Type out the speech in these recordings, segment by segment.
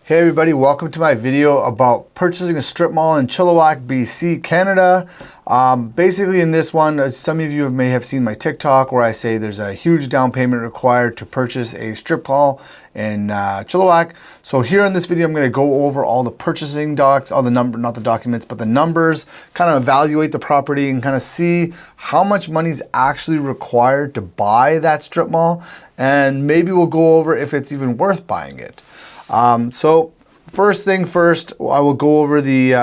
Hey everybody, welcome to my video about purchasing a strip mall in Chilliwack, BC, Canada. Basically in this one, as some of you may have seen my TikTok where I say there's a huge down payment required to purchase a strip mall in Chilliwack. So here in this video, I'm gonna go over all the purchasing docs, all the not the documents, but the numbers, kind of evaluate the property and kind of see how much money is actually required to buy that strip mall. And maybe we'll go over if it's even worth buying it. So first thing first, I will go over the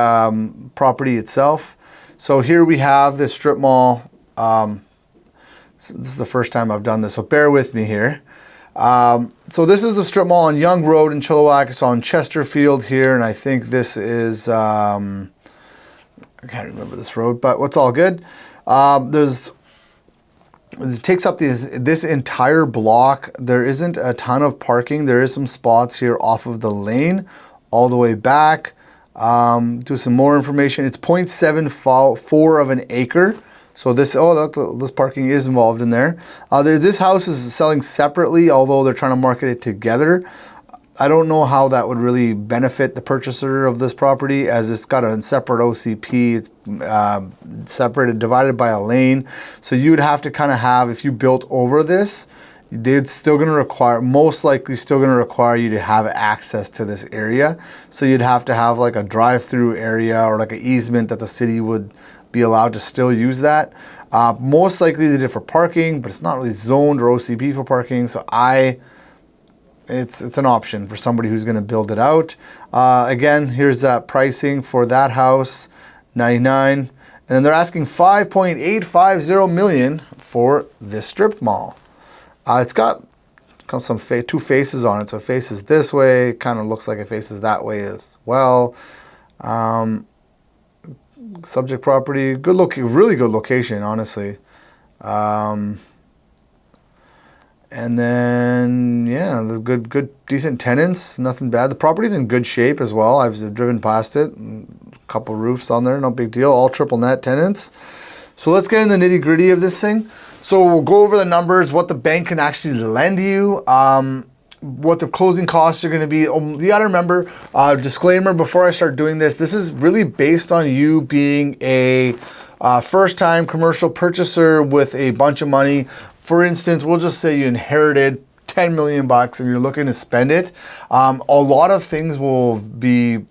property itself. So here we have this strip mall. So this is the first time I've done this, so bear with me here. So this is the strip mall on Young Road in Chilliwack. It's on Chesterfield here, and I think this is, I can't remember this road, but what's all good. It takes up this entire block. There isn't a ton of parking. There is some spots here off of the lane all the way back. Do some more information. It's 0.74 of an acre. So this parking is involved in there. This house is selling separately, although they're trying to market it together. I don't know how that would really benefit the purchaser of this property, as it's got a separate OCP. It's separated, divided by a lane. So you would have to kind of have, if you built over this, they're still going to require, most likely still going to require you to have access to this area. So you'd have to have like a drive-through area or like an easement that the city would be allowed to still use that. Most likely they did for parking, but it's not really zoned or OCP for parking. So it's an option for somebody who's going to build it out. Again, here's that pricing for that house, 99, and then they're asking 5.850 million for this strip mall. It's got some two faces on it, so it faces this way, kind of looks like it faces that way as well. Subject property, good look, really good location, honestly. And then, yeah, the good, decent tenants, nothing bad. The property's in good shape as well. I've driven past it, a couple roofs on there, no big deal. All triple net tenants. So let's get into the nitty gritty of this thing. So we'll go over the numbers, what the bank can actually lend you, what the closing costs are going to be. You got to remember, disclaimer before I start doing this, this is really based on you being a first-time commercial purchaser with a bunch of money. For instance, we'll just say you inherited 10 million bucks and you're looking to spend it. A lot of things will be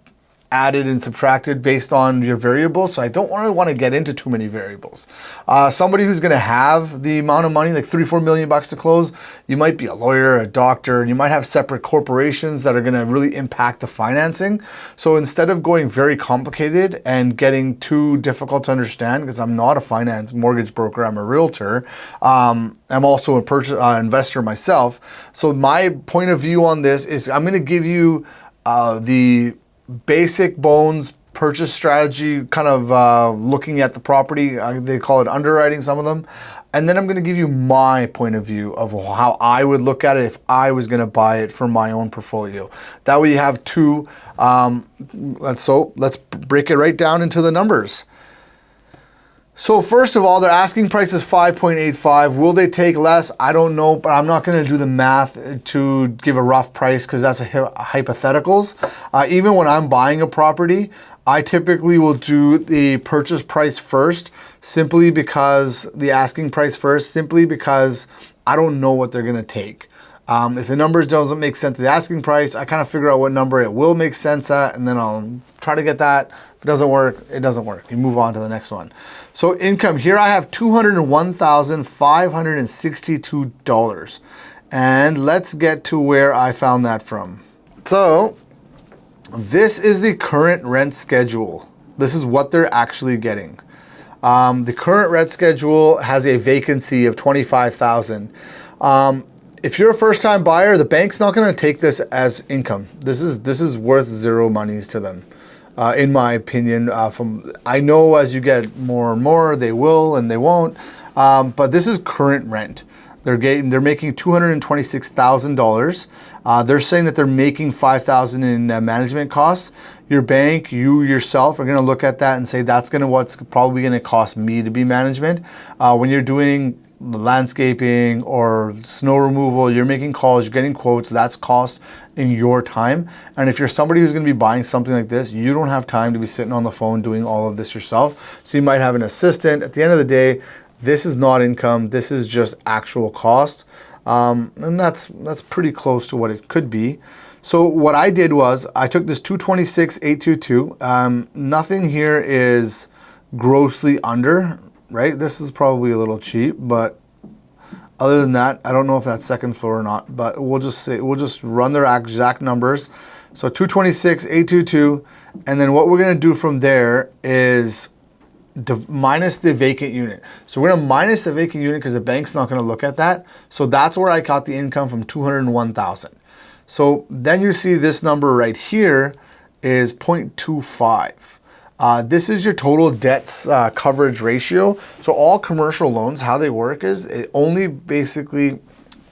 added and subtracted based on your variables. So I don't really want to get into too many variables. Somebody who's going to have the amount of money, like 3-4 million bucks to close, you might be a lawyer, a doctor, and you might have separate corporations that are going to really impact the financing. So instead of going very complicated and getting too difficult to understand, because I'm not a mortgage broker, I'm a realtor. I'm also a investor myself. So my point of view on this is I'm going to give you the basic bones purchase strategy, kind of looking at the property. They call it underwriting, some of them. And then I'm going to give you my point of view of how I would look at it if I was going to buy it for my own portfolio. That way you have two. So let's break it right down into the numbers. So first of all, their asking price is 5.85. Will they take less? I don't know, but I'm not going to do the math to give a rough price because that's hypotheticals. Even when I'm buying a property, I typically will do the purchase price first, simply because the asking price first, simply because I don't know what they're going to take. If the numbers doesn't make sense to the asking price, I kind of figure out what number it will make sense at, and then I'll try to get that. If it doesn't work, it doesn't work. You move on to the next one. So income, here I have $201,562. And let's get to where I found that from. So this is the current rent schedule. This is what they're actually getting. The current rent schedule has a vacancy of $25,000. If you're a first-time buyer, the bank's not going to take this as income. This is worth zero monies to them, in my opinion. I know as you get more and more, they will and they won't. But this is current rent. They're making $226,000. They're saying that they're making $5,000 in management costs. Your bank, you yourself are going to look at that and say that's what's probably going to cost me to be management. When you're doing the landscaping or snow removal, you're making calls, you're getting quotes, that's cost in your time. And if you're somebody who's going to be buying something like this, you don't have time to be sitting on the phone doing all of this yourself. So you might have an assistant. At the end of the day, this is not income. This is just actual cost. And that's pretty close to what it could be. So what I did was I took this 226,822. Nothing here is grossly under, right? This is probably a little cheap, but other than that, I don't know if that's second floor or not, but we'll just run their exact numbers. So 226,822, and then what we're gonna do from there is minus the vacant unit. So we're gonna minus the vacant unit because the bank's not gonna look at that. So that's where I got the income from 201,000. So then you see this number right here is 0.25. This is your total debt coverage ratio. So all commercial loans, how they work is it only basically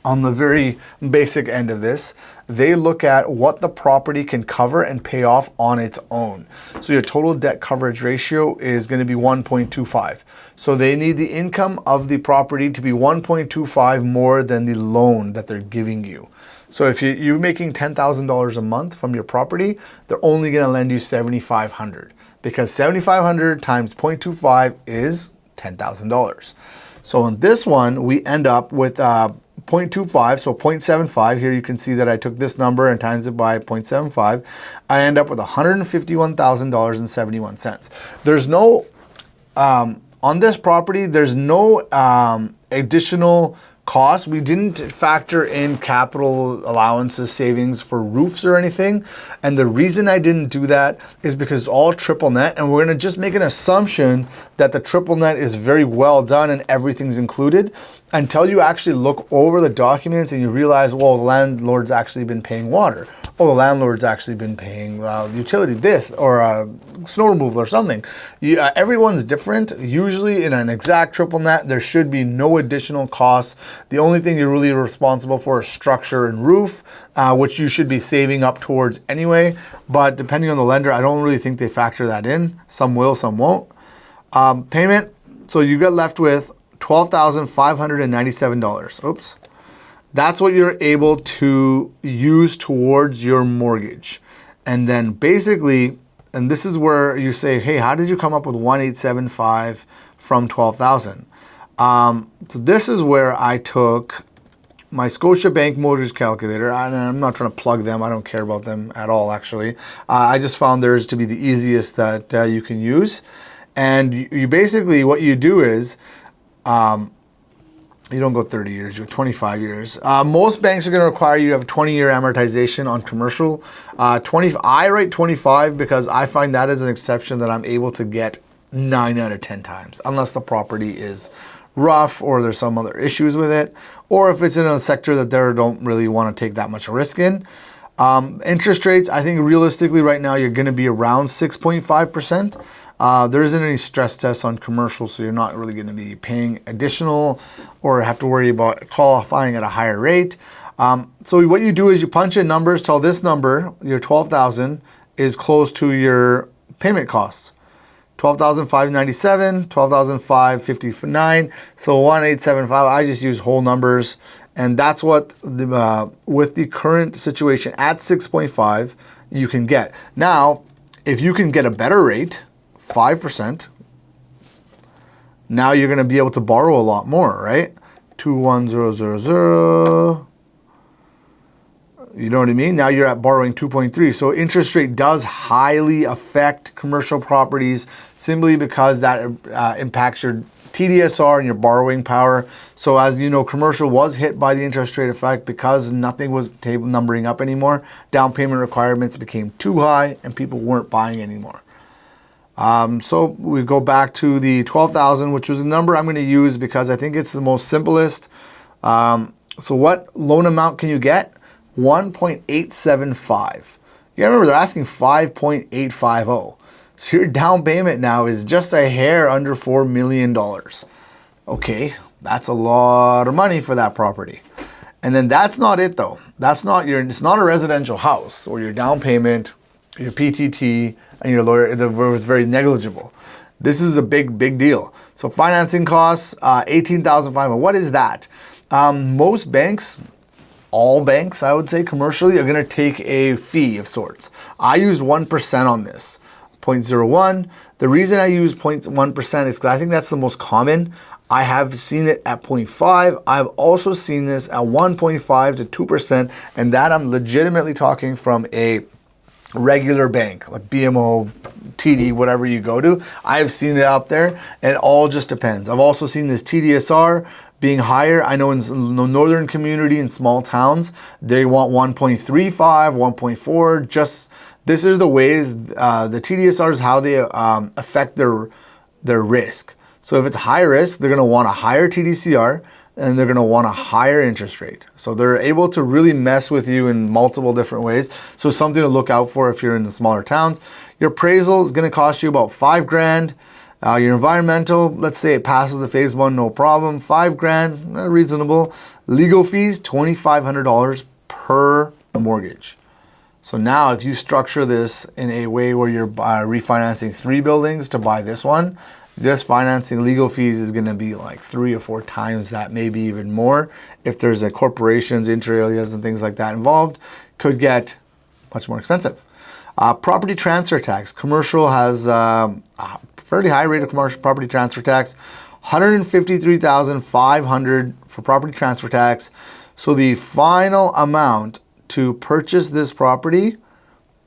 on the very basic end of this, they look at what the property can cover and pay off on its own. So your total debt coverage ratio is going to be 1.25. So they need the income of the property to be 1.25 more than the loan that they're giving you. So if you're making $10,000 a month from your property, they're only going to lend you $7,500 because $7,500 times 0.25 is $10,000. So in this one, we end up with 0.25, so 0.75. Here you can see that I took this number and times it by 0.75. I end up with $151,000.71. There's no, on this property, there's no additional cost. We didn't factor in capital allowances, savings for roofs or anything. And the reason I didn't do that is because it's all triple net, and we're gonna just make an assumption that the triple net is very well done and everything's included until you actually look over the documents and you realize, well, the landlord's actually been paying water. Oh, the landlord's actually been paying utility this or snow removal or something. Everyone's different. Usually in an exact triple net, there should be no additional costs. The only thing you're really responsible for is structure and roof, which you should be saving up towards anyway. But depending on the lender, I don't really think they factor that in. Some will, some won't. Payment, so you get left with $12,597. Oops. That's what you're able to use towards your mortgage. And then basically, and this is where you say, hey, how did you come up with 1,875 from 12,000? So this is where I took my Scotiabank mortgage calculator, and I'm not trying to plug them. I don't care about them at all, actually. I just found theirs to be the easiest that you can use. And you basically, what you do is, you don't go 30 years, you go 25 years. Most banks are going to require you to have a 20-year amortization on commercial. I write 25 because I find that is an exception that I'm able to get 9 out of 10 times, unless the property is rough or there's some other issues with it, or if it's in a sector that they don't really want to take that much risk in. Interest rates, I think realistically right now you're going to be around 6.5%. There isn't any stress tests on commercial, so you're not really going to be paying additional or have to worry about qualifying at a higher rate. So what you do is you punch in numbers till this number, your 12,000, is close to your payment costs. 12,597, 12,559, so 1,875. I just use whole numbers, and that's what with the current situation at 6.5 you can get. Now, if you can get a better rate, 5%, now you're going to be able to borrow a lot more, right? 21000. You know what I mean? Now you're at borrowing 2.3. So interest rate does highly affect commercial properties simply because that impacts your TDSR and your borrowing power. So as you know, commercial was hit by the interest rate effect because nothing was table numbering up anymore. Down payment requirements became too high and people weren't buying anymore. So we go back to the 12,000, which was a number I'm going to use because I think it's the most simplest. So what loan amount can you get? 1.875. You gotta remember they're asking 5.850. So your down payment now is just a hair under $4 million. Okay, that's a lot of money for that property. And then that's not it though. It's not a residential house or your down payment, your PTT, and your lawyer was very negligible. This is a big deal. So financing costs, $18,500. What is that? Most banks, all banks, I would say commercially, are going to take a fee of sorts. I used 1% on this, 0.01. The reason I use 0.1% is because I think that's the most common. I have seen it at 0.5. I've also seen this at 1.5 to 2%, and that I'm legitimately talking from a regular bank, like BMO, TD, whatever you go to. I've seen it out there, and it all just depends. I've also seen this TDSR being higher. I know in the northern community, in small towns, they want 1.35, 1.4. Just, this is the ways, the TDSR is how they affect their risk. So if it's high risk, they're gonna want a higher TDCR, and they're gonna want a higher interest rate. So they're able to really mess with you in multiple different ways. So something to look out for if you're in the smaller towns. Your appraisal is gonna cost you about $5,000. Your environmental, let's say it passes the phase 1, no problem, $5,000, reasonable. Legal fees, $2,500 per mortgage. So now if you structure this in a way where you're refinancing 3 buildings to buy this one, this financing legal fees is going to be like 3 or 4 times that, maybe even more. If there's a corporations, inter alias and things like that involved, could get much more expensive. Property transfer tax. Commercial has a fairly high rate of commercial property transfer tax, $153,500 for property transfer tax. So the final amount to purchase this property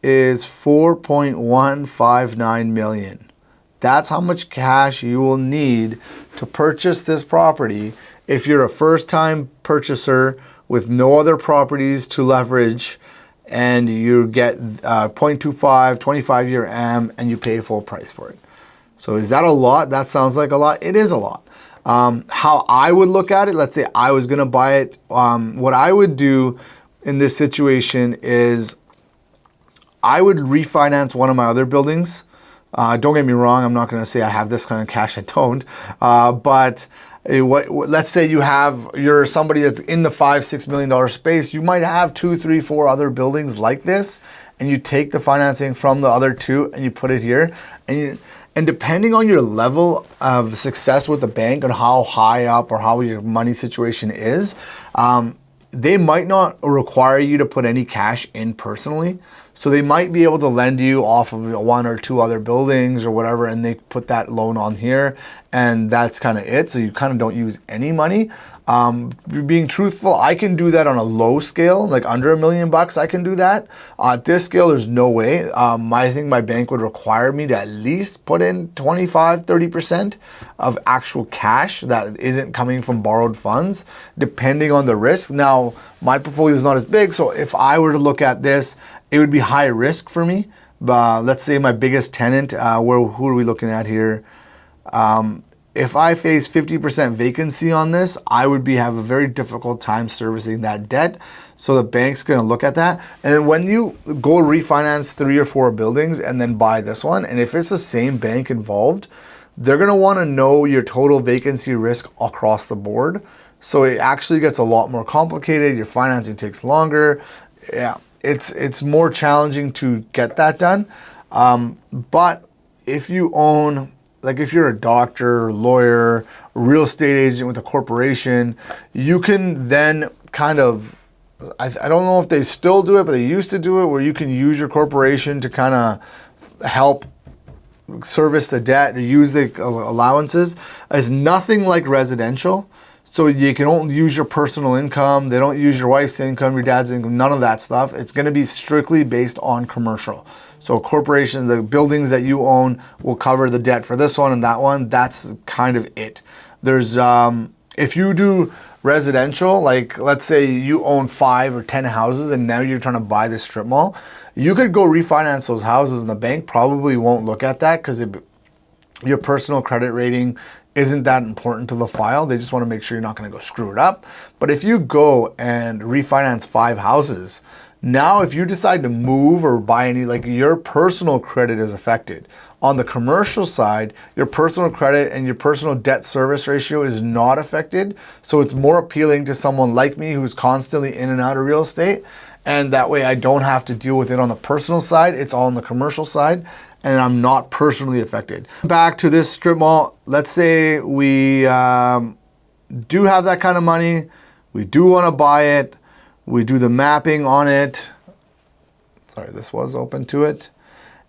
is $4.159 million. That's how much cash you will need to purchase this property if you're a first-time purchaser with no other properties to leverage, and you get 0.25, 25-year AM, and you pay full price for it. So is that a lot? That sounds like a lot. It is a lot. How I would look at it, let's say I was gonna buy it, what I would do in this situation is I would refinance one of my other buildings. Don't get me wrong, I'm not gonna say I have this kind of cash, I don't. But let's say you're somebody that's in the $5-6 million space, you might have 2, 3, 4 other buildings like this, and you take the financing from the other 2 and you put it here. And depending on your level of success with the bank and how high up or how your money situation is, they might not require you to put any cash in personally. So they might be able to lend you off of 1 or 2 other buildings or whatever, and they put that loan on here, and that's kind of it. So you kind of don't use any money. Being truthful, I can do that on a low scale, like under $1 million, I can do that. At this scale, there's no way. I think my bank would require me to at least put in 25, 30% of actual cash that isn't coming from borrowed funds, depending on the risk. Now, my portfolio is not as big, so if I were to look at this, it would be high risk for me. Let's say my biggest tenant, who are we looking at here? If I face 50% vacancy on this, I would have a very difficult time servicing that debt. So the bank's gonna look at that. And when you go refinance 3 or 4 buildings and then buy this one, and if it's the same bank involved, they're gonna wanna know your total vacancy risk across the board. So it actually gets a lot more complicated. Your financing takes longer. Yeah, it's more challenging to get that done. But if you own, like if you're a doctor, lawyer, real estate agent with a corporation, you can then kind of, I don't know if they still do it, but they used to do it, where you can use your corporation to kind of help service the debt or use the allowances. It's nothing like residential. So you can only use your personal income. They don't use your wife's income, your dad's income, none of that stuff. It's going to be strictly based on commercial. So corporations, the buildings that you own will cover the debt for this one and that one. That's kind of it. There's, if you do residential, like let's say you own 5 or 10 houses and now you're trying to buy this strip mall, you could go refinance those houses and the bank probably won't look at that because your personal credit rating isn't that important to the file. They just want to make sure you're not going to go screw it up. But if you go and refinance 5 houses, now if you decide to move or buy any, like your personal credit is affected. On the commercial side, your personal credit and your personal debt service ratio is not affected. So it's more appealing to someone like me who's constantly in and out of real estate. And that way I don't have to deal with it on the personal side. It's all on the commercial side, and I'm not personally affected. Back to this strip mall, let's say we do have that kind of money. We do want to buy it. We do the mapping on it. Sorry, this was open to it.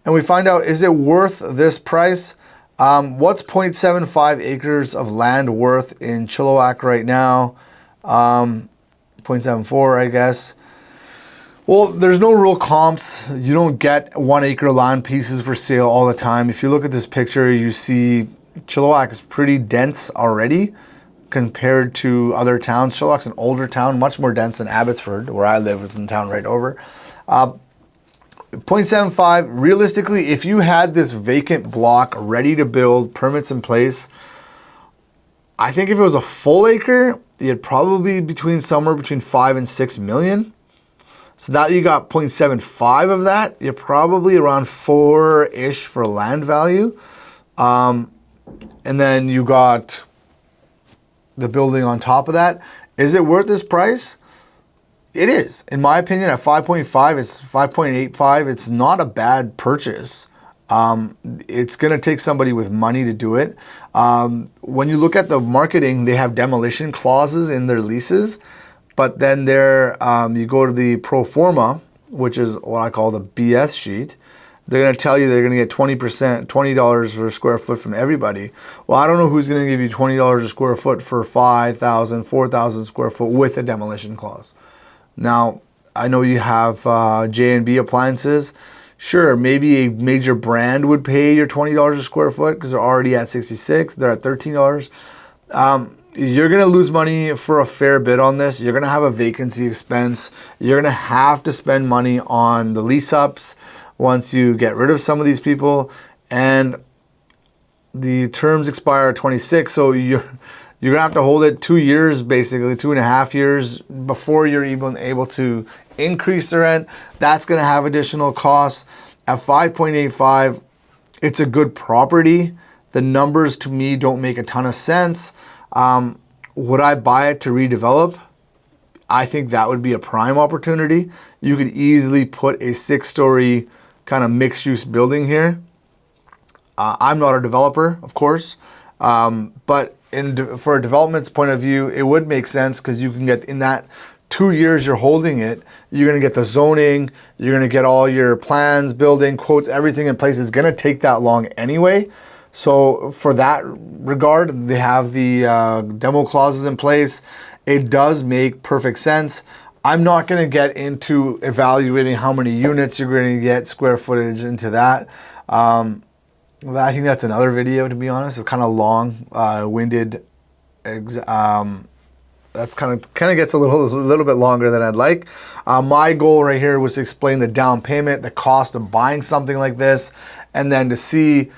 And we find out, is it worth this price? What's 0.75 acres of land worth in Chilliwack right now? 0.74, I guess. Well, there's no real comps. You don't get 1 acre land pieces for sale all the time. If you look at this picture, you see Chilliwack is pretty dense already compared to other towns. Chilliwack's an older town, much more dense than Abbotsford, where I live, in the town right over. 0.75, realistically, if you had this vacant block ready to build, permits in place, I think if it was a full acre, it'd probably be somewhere between 5 and 6 million. So now you got 0.75 of that, you're probably around 4-ish for land value. And then you got the building on top of that. Is it worth this price? It is. In my opinion, at 5.5, it's 5.85. It's not a bad purchase. It's going to take somebody with money to do it. When you look at the marketing, they have demolition clauses in their leases. But then you go to the pro forma, which is what I call the BS sheet. They're going to tell you they're going to get 20%, $20 per square foot from everybody. Well, I don't know who's going to give you $20 a square foot for 5,000, 4,000 square foot with a demolition clause. Now, I know you have J&B appliances. Sure, maybe a major brand would pay your $20 a square foot because they're already at $66. They're at $13. You're going to lose money for a fair bit on this. You're going to have a vacancy expense. You're going to have to spend money on the lease ups once you get rid of some of these people. And the terms expire at 26, so you're going to have to hold it 2 years, basically 2.5 years before you're even able to increase the rent. That's going to have additional costs. At 5.85, it's a good property. The numbers to me don't make a ton of sense. Would I buy it to redevelop? I think that would be a prime opportunity. You could easily put a 6-story kind of mixed-use building here. I'm not a developer, of course, but for a development's point of view, it would make sense because you can get in that 2 years you're holding it, you're going to get the zoning, you're going to get all your plans, building, quotes, everything in place. It's going to take that long anyway. So for that regard, they have the demo clauses in place. It does make perfect sense. I'm not going to get into evaluating how many units you're going to get, square footage into that. I think that's another video, to be honest. It's kind of long, winded. That's kind of gets a little bit longer than I'd like. My goal right here was to explain the down payment, the cost of buying something like this, and then to see,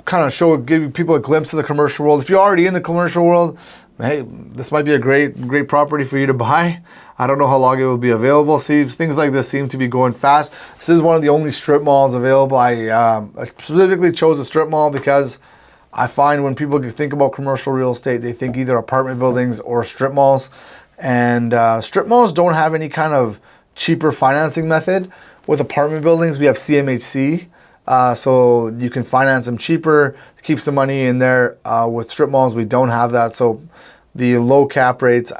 kind of give people a glimpse of the commercial world. If you're already in the commercial world, hey, this might be a great property for you to buy. I don't know how long it will be available. See, things like this seem to be going fast. This is one of the only strip malls available. I specifically chose a strip mall because I find when people think about commercial real estate, they think either apartment buildings or strip malls. And strip malls don't have any kind of cheaper financing method. With apartment buildings, we have CMHC. So you can finance them cheaper, keeps the money in there. With strip malls, we don't have that. So the low cap rates,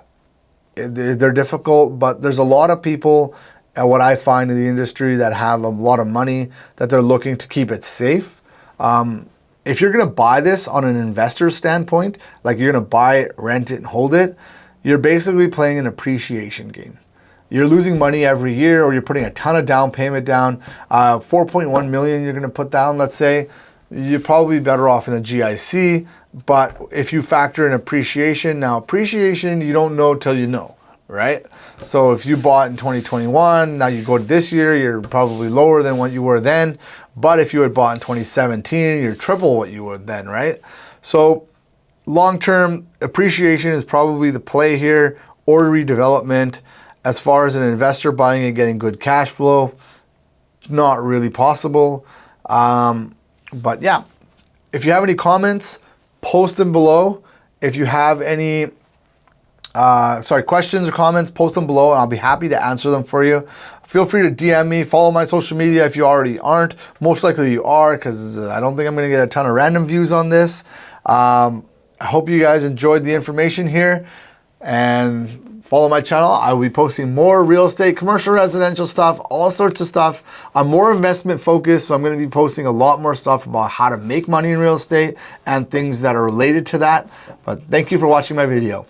they're difficult, but there's a lot of people, what I find in the industry, that have a lot of money that they're looking to keep it safe. If you're going to buy this on an investor standpoint, like you're going to buy it, rent it, and hold it, you're basically playing an appreciation game. You're losing money every year, or you're putting a ton of down payment down. 4.1 million you're going to put down, let's say. You're probably better off in a GIC, but if you factor in appreciation, now appreciation you don't know till you know, right? So if you bought in 2021, now you go to this year, you're probably lower than what you were then. But if you had bought in 2017, you're triple what you were then, right? So long-term appreciation is probably the play here, or redevelopment. As far as an investor buying and getting good cash flow, not really possible. But yeah, if you have any comments, post them below. If you have any questions or comments, post them below and I'll be happy to answer them for you. Feel free to DM me, follow my social media if you already aren't. Most likely you are, because I don't think I'm going to get a ton of random views on this. I hope you guys enjoyed the information here, and follow my channel. I will be posting more real estate, commercial, residential stuff, all sorts of stuff. I'm more investment focused, so I'm going to be posting a lot more stuff about how to make money in real estate and things that are related to that. But thank you for watching my video.